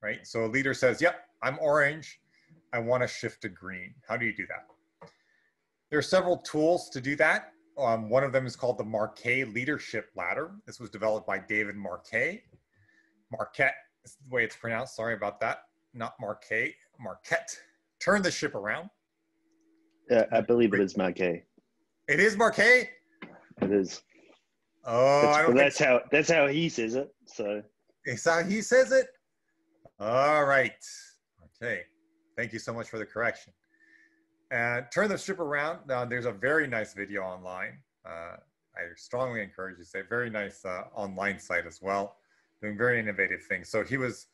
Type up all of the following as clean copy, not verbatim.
right? So a leader says, yep, I'm orange. I want to shift to green. How do you do that? There are several tools to do that. One of them is called the Marquet Leadership Ladder. This was developed by David Marquet. Marquette is the way it's pronounced. Sorry about that. Not Marquet, Marquette. Turn the ship around. Yeah, I believe it is Marquet. It is Marquet? It is. Oh, I don't think so. That's how he says it. So Is how he says it? All right. Okay. Thank you so much for the correction. And turn the ship around. Now, there's a very nice video online. I strongly encourage you to say very nice online site as well, doing very innovative things. So he was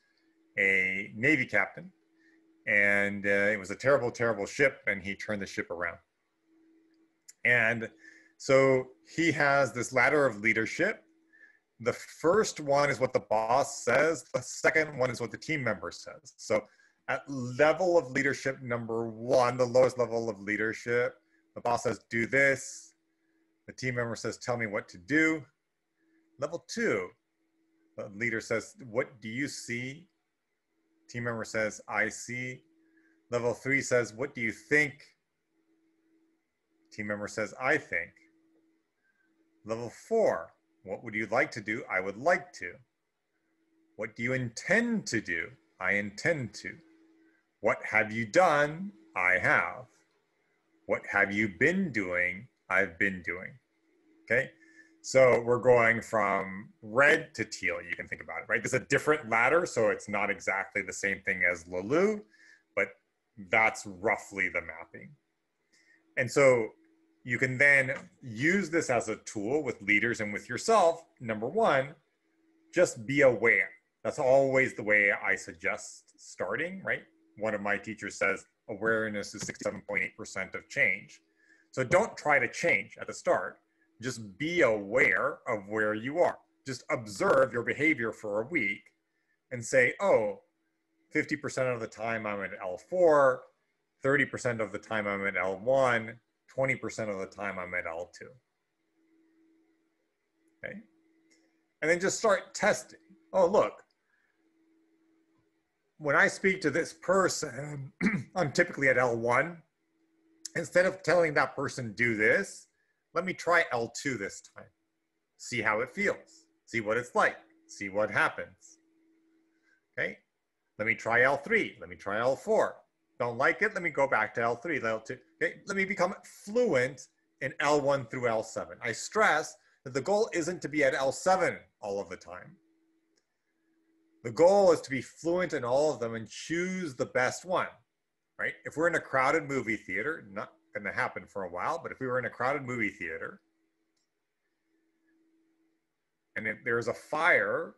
a Navy captain, and it was a terrible, terrible ship, and he turned the ship around. And so he has this ladder of leadership. The first one is what the boss says. The second one is what the team member says. So at level of leadership number 1, the lowest level of leadership, the boss says, do this. The team member says, tell me what to do. Level 2, the leader says, what do you see? Team member says, I see. Level 3 says, what do you think? Team member says, I think. Level 4, what would you like to do? I would like to. What do you intend to do? I intend to. What have you done? I have. What have you been doing? I've been doing. Okay, so we're going from red to teal. You can think about it, right? There's a different ladder, so it's not exactly the same thing as Lulu, but that's roughly the mapping. And so you can then use this as a tool with leaders and with yourself. Number 1, just be aware. That's always the way I suggest starting, right? One of my teachers says awareness is 67.8% of change. So don't try to change at the start. Just be aware of where you are. Just observe your behavior for a week and say, oh, 50% of the time I'm at L4, 30% of the time I'm at L1, 20% of the time I'm at L2. Okay? And then just start testing. Oh, look, when I speak to this person, I'm typically at L1. Instead of telling that person do this, let me try L2 this time. See how it feels. See what it's like. See what happens. Okay? Let me try L3. Let me try L4. Don't like it? Let me go back to L3, L2. Okay? Let me become fluent in L1 through L7. I stress that the goal isn't to be at L7 all of the time. The goal is to be fluent in all of them and choose the best one, right? If we're in a crowded movie theater, not going to happen for a while, but if we were in a crowded movie theater and if there's a fire,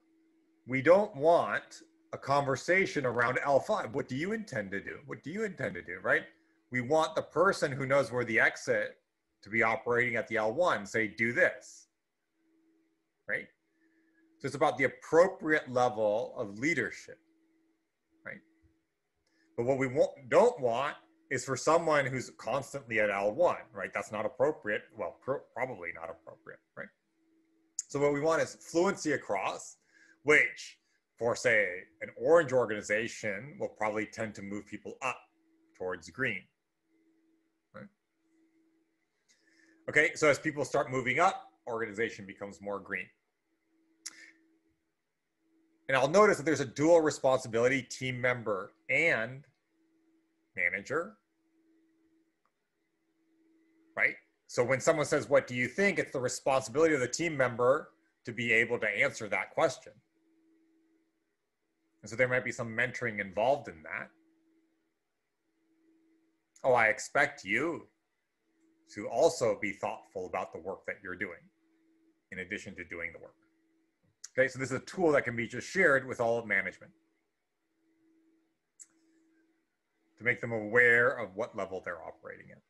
we don't want a conversation around L5. What do you intend to do? What do you intend to do, right? We want the person who knows where the exit to be operating at the L1, say, do this, right? So it's about the appropriate level of leadership, right? But what we don't want is for someone who's constantly at L1, right? That's not appropriate. Well, probably not appropriate, right? So what we want is fluency across, which for, say, an orange organization will probably tend to move people up towards green, right? Okay, so as people start moving up, organization becomes more green. And I'll notice that there's a dual responsibility, team member and manager, right? So when someone says, what do you think? It's the responsibility of the team member to be able to answer that question. And so there might be some mentoring involved in that. Oh, I expect you to also be thoughtful about the work that you're doing in addition to doing the work. Okay, so this is a tool that can be just shared with all of management to make them aware of what level they're operating at.